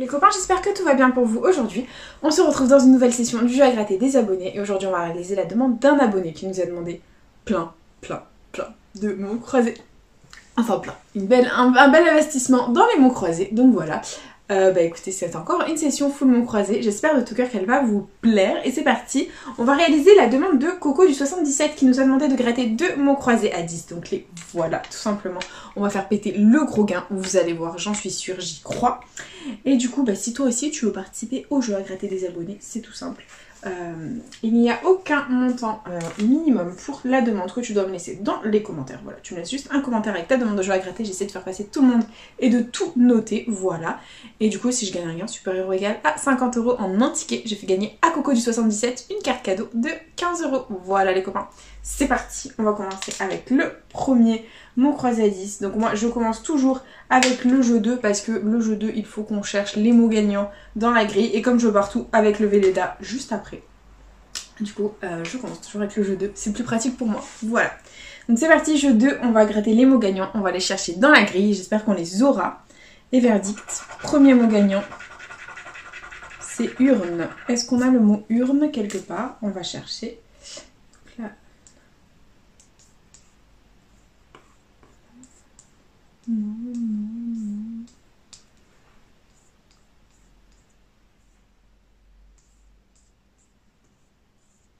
Les copains, j'espère que tout va bien pour vous aujourd'hui. On se retrouve dans une nouvelle session du jeu à gratter des abonnés et aujourd'hui on va réaliser la demande d'un abonné qui nous a demandé plein de mots croisés. Enfin plein, un bel investissement dans les mots croisés, donc voilà. Écoutez, c'est encore une session full mots croisés, j'espère de tout cœur qu'elle va vous plaire et c'est parti. On va réaliser la demande de Coco du 77 qui nous a demandé de gratter 2 mots croisés à 10, donc les voilà tout simplement. On va faire péter le gros gain, vous allez voir, j'en suis sûre, j'y crois. Et du coup, si toi aussi tu veux participer au jeu à gratter des abonnés, c'est tout simple. Il n'y a aucun montant minimum pour la demande que tu dois me laisser dans les commentaires. Voilà, tu me laisses juste un commentaire avec ta demande de jeu à gratter, j'essaie de faire passer tout le monde et de tout noter, voilà. Et du coup, si je gagne un gain supérieur ou égal à 50 € en un ticket, j'ai fait gagner à Coco du 77 une carte cadeau de 15 €. Voilà les copains, c'est parti, on va commencer avec le premier mot croisé à 10. Donc moi, je commence toujours avec le jeu 2 parce que le jeu 2, il faut qu'on cherche les mots gagnants dans la grille. Et comme je veux partout avec le Velleda juste après. Du coup, je commence toujours avec le jeu 2. C'est plus pratique pour moi. Voilà. Donc c'est parti, jeu 2. On va gratter les mots gagnants. On va les chercher dans la grille. J'espère qu'on les aura. Et verdict. Premier mot gagnant. C'est urne. Est-ce qu'on a le mot urne quelque part? On va chercher. Là. Non.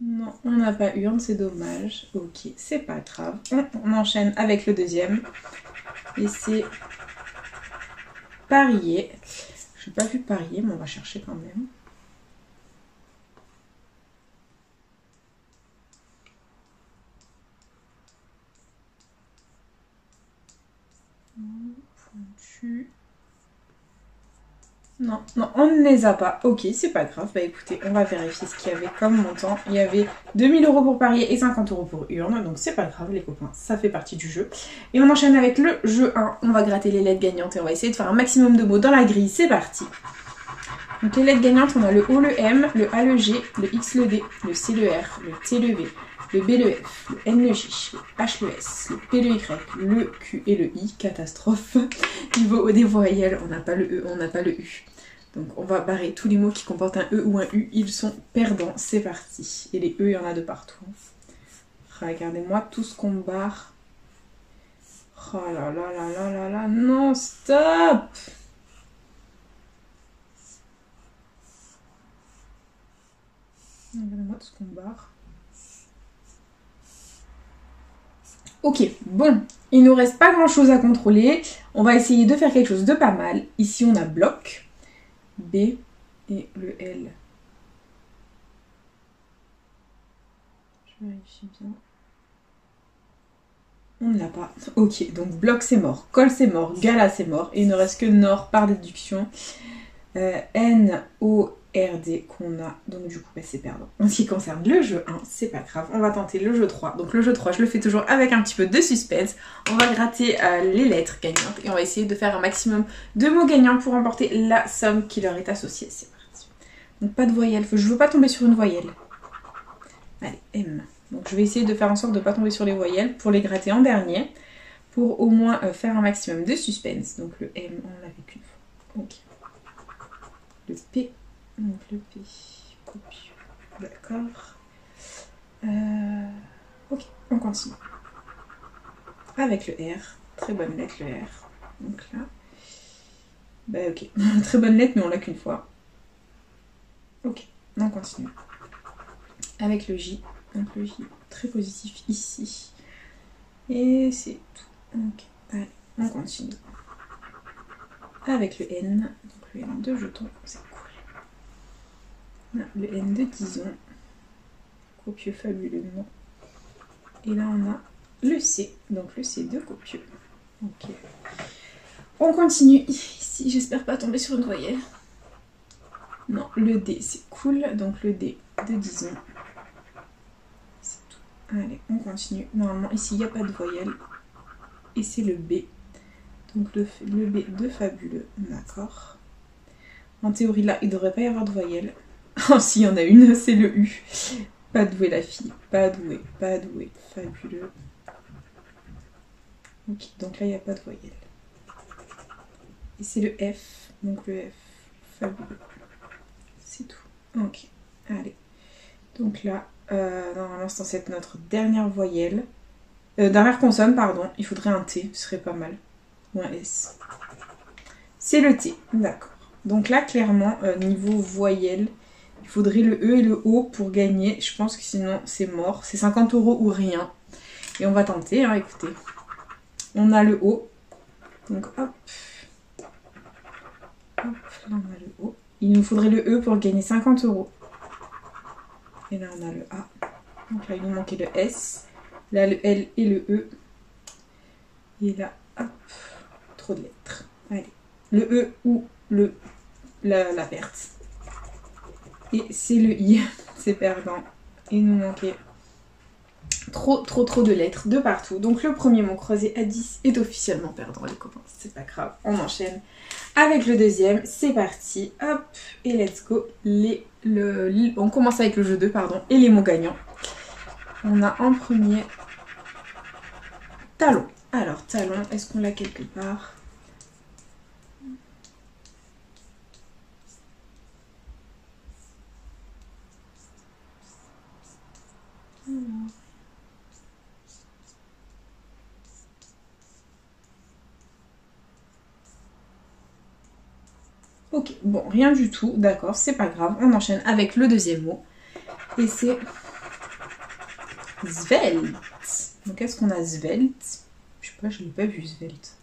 Non, on n'a pas urne, c'est dommage. Ok, c'est pas grave. On enchaîne avec le deuxième. Et c'est parier. Je n'ai pas vu parier, mais on va chercher quand même. Pointu. Non, on ne les a pas. Ok, c'est pas grave. Bah écoutez, on va vérifier ce qu'il y avait comme montant. Il y avait 2000 € pour parier et 50 € pour urne. Donc c'est pas grave les copains, ça fait partie du jeu. Et on enchaîne avec le jeu 1. On va gratter les lettres gagnantes et on va essayer de faire un maximum de mots dans la grille. C'est parti. Donc les lettres gagnantes, on a le O, le M, le A, le G, le X, le D, le C, le R, le T, le V, le B, le F, le N, le J, le H, le S, le P, le Y, le Q et le I. Catastrophe. Niveau des voyelles, on n'a pas le E, on n'a pas le U. Donc on va barrer tous les mots qui comportent un E ou un U, ils sont perdants, c'est parti. Et les E, il y en a de partout. Regardez-moi tout ce qu'on barre. Oh là là là là là là, non, stop! Regardez-moi tout ce qu'on barre. Ok, bon, il nous reste pas grand chose à contrôler. On va essayer de faire quelque chose de pas mal. Ici on a bloc. B et le L. Je vérifie bien. On ne l'a pas. Ok, donc bloc c'est mort, col c'est mort, gala c'est mort. Et il ne reste que nord par déduction. N, O, R, D qu'on a. Donc du coup, c'est perdant. En ce qui concerne le jeu 1, c'est pas grave. On va tenter le jeu 3. Donc le jeu 3, je le fais toujours avec un petit peu de suspense. On va gratter les lettres gagnantes. Et on va essayer de faire un maximum de mots gagnants pour remporter la somme qui leur est associée. C'est parti. Donc pas de voyelle. Je veux pas tomber sur une voyelle. Allez, M. Donc je vais essayer de faire en sorte de ne pas tomber sur les voyelles pour les gratter en dernier. Pour au moins faire un maximum de suspense. Donc le M, on l'avait qu'une fois. Ok. Le P. Donc le P. Copieux. D'accord. Ok, on continue. Avec le R. Très bonne lettre, le R. Donc là. Bah ok. Très bonne lettre, mais on l'a qu'une fois. Ok, on continue. Avec le J. Donc le J, très positif ici. Et c'est tout. Ok, allez, on continue. Avec le N. Donc le N de jeton, c'est cool. Là, le N de Dison. Copieux, fabuleux, non. Et là on a le C. Donc le C de copieux. Ok. On continue ici. J'espère pas tomber sur une voyelle. Non, le D c'est cool. Donc le D de Dison. C'est tout. Allez, on continue. Normalement ici il n'y a pas de voyelle. Et c'est le B. Donc le B de fabuleux. D'accord. En théorie là, il ne devrait pas y avoir de voyelle. Oh si, il y en a une, c'est le U. Pas douée la fille. Pas douée. Pas douée. Fabuleux. Ok, donc là il n'y a pas de voyelle. Et c'est le F. Donc le F. Fabuleux. C'est tout. Ok, allez. Donc là, normalement c'est censé être notre dernière voyelle. Dernière consonne, pardon. Il faudrait un T, ce serait pas mal. Ou un S. C'est le T, d'accord. Donc là, clairement, niveau voyelle, il faudrait le E et le O pour gagner. Je pense que sinon, c'est mort. C'est 50 € ou rien. Et on va tenter, hein, écoutez. On a le O. Donc hop. Hop, là on a le O. Il nous faudrait le E pour gagner 50 €. Et là on a le A. Donc là il nous manquait le S. Là le L et le E. Et là, hop, trop de lettres. Allez, le E ou la verte. Et c'est le I, c'est perdant. Il nous manquait trop de lettres de partout. Donc le premier mot croisé à 10 est officiellement perdant les copains. C'est pas grave, on enchaîne avec le deuxième. C'est parti, hop, et let's go. On commence avec le jeu 2, pardon, et les mots gagnants. On a en premier talon. Alors talon, est-ce qu'on l'a quelque part? Ok, bon, rien du tout, d'accord, c'est pas grave. On enchaîne avec le deuxième mot. Et c'est svelte. Donc est-ce qu'on a svelte? Je sais pas, je l'ai pas vu svelte.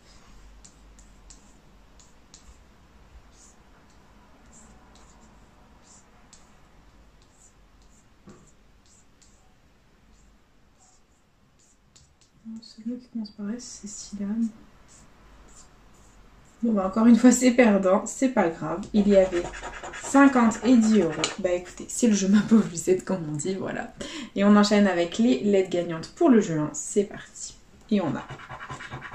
Celui qui commence par S, c'est syllabe. Bon bah encore une fois c'est perdant, c'est pas grave. Il y avait 50 et 10 €. Bah écoutez, c'est le jeu ma pauvre Lucette comme on dit, voilà. Et on enchaîne avec les lettres gagnantes pour le jeu 1, c'est parti. Et on a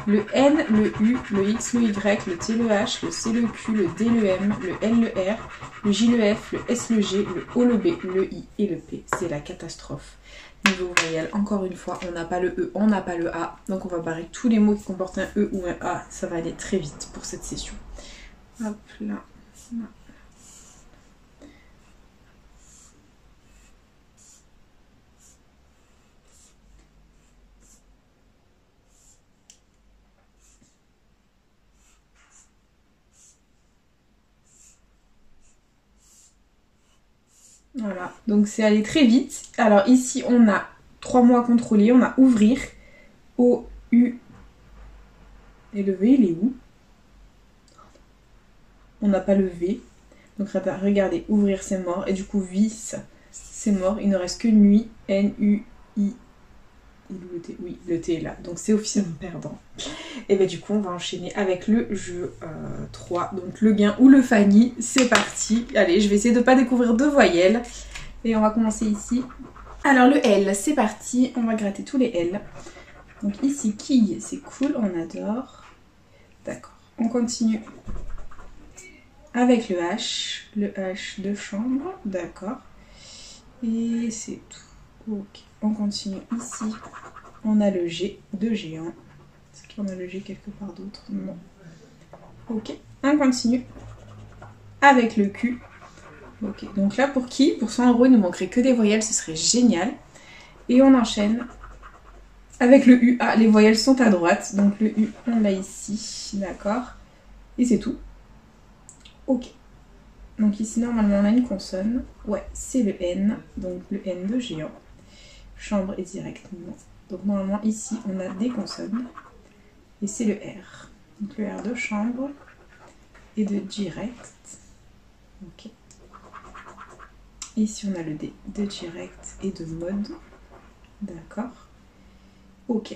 le N, le U, le X, le Y, le T, le H, le C, le Q, le D, le M, le L, le R, le J, le F, le S, le G, le O, le B, le I et le P. C'est la catastrophe. Niveau voyelle, encore une fois, on n'a pas le E, on n'a pas le A. Donc on va barrer tous les mots qui comportent un E ou un A. Ça va aller très vite pour cette session. Hop là. Là. Voilà, donc c'est allé très vite. Alors ici, on a 3 mots à contrôler. On a ouvrir, O, U, et le V, il est où? On n'a pas le V. Donc regardez, ouvrir, c'est mort. Et du coup, vis, c'est mort. Il ne reste que nuit, N, U, I. Le T, oui, le T est là. Donc c'est officiellement perdant. Et bien du coup, on va enchaîner avec le jeu 3. Donc le gain ou le Fanny, c'est parti. Allez, je vais essayer de ne pas découvrir deux voyelles. Et on va commencer ici. Alors le L, c'est parti. On va gratter tous les L. Donc ici, quille, c'est cool, on adore. D'accord, on continue avec le H de chambre, d'accord. Et c'est tout. Ok, on continue ici. On a le G de géant. Est-ce qu'on a le G quelque part d'autre? Non. Ok, on continue avec le Q. Ok, donc là pour qui? Pour 100 €, il nous manquerait que des voyelles, ce serait génial. Et on enchaîne avec le U. Ah, les voyelles sont à droite, donc le U, on l'a ici, d'accord. Et c'est tout. Ok. Donc ici, normalement, on a une consonne. Ouais, c'est le N, donc le N de géant. Chambre est directement. Donc normalement, ici, on a des consonnes. Et c'est le R. Donc le R de chambre et de direct. Ok. Ici, on a le D de direct et de mode. D'accord. Ok.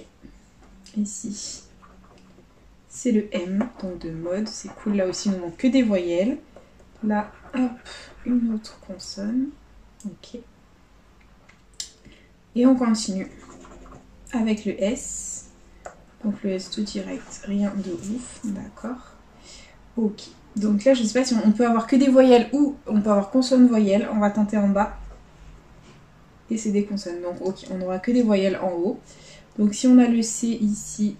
Ici, c'est le M, donc de mode. C'est cool. Là aussi, il ne manque que des voyelles. Là, hop, une autre consonne. Ok. Et on continue avec le S. Donc le S de direct, rien de ouf. D'accord. Ok. Donc là, je ne sais pas si on peut avoir que des voyelles ou on peut avoir consonne-voyelle. On va tenter en bas. Et c'est des consonnes. Donc ok, on n'aura que des voyelles en haut. Donc si on a le C ici,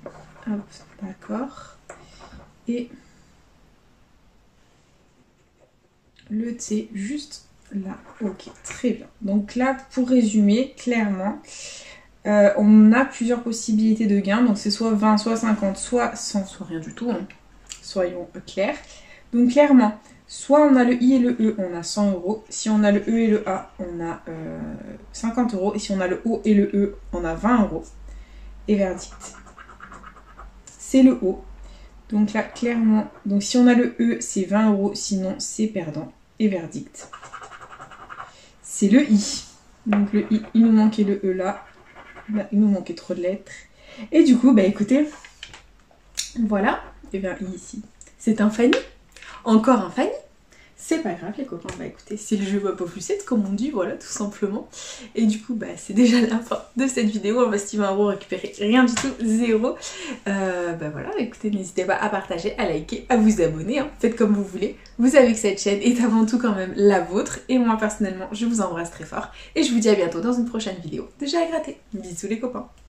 hop, d'accord. Et Le T juste là. Ok, très bien. Donc là, pour résumer, clairement, on a plusieurs possibilités de gains. Donc c'est soit 20, soit 50, soit 100, soit rien du tout. Hein. Soyons clairs. Donc clairement, soit on a le I et le E, on a 100 euros. Si on a le E et le A, on a 50 euros. Et si on a le O et le E, on a 20 euros. Et verdict, c'est le O. Donc là, clairement, donc si on a le E, c'est 20 euros. Sinon, c'est perdant. Et verdict, c'est le I. Donc le I, il nous manquait le E là. Là, il nous manquait trop de lettres. Et du coup, bah écoutez, voilà. Et bien I ici, c'est un Fanny. Encore un Fanny. C'est pas grave les copains, bah écoutez, c'est le jeu va pas plus 7 comme on dit, voilà, tout simplement. Et du coup, bah c'est déjà la fin de cette vidéo, investi 20 euros, récupérer rien du tout, zéro. Bah voilà, écoutez, n'hésitez pas à partager, à liker, à vous abonner, hein. Faites comme vous voulez. Vous savez que cette chaîne est avant tout quand même la vôtre. Et moi personnellement, je vous embrasse très fort. Et je vous dis à bientôt dans une prochaine vidéo de jeu à gratter. Bisous les copains.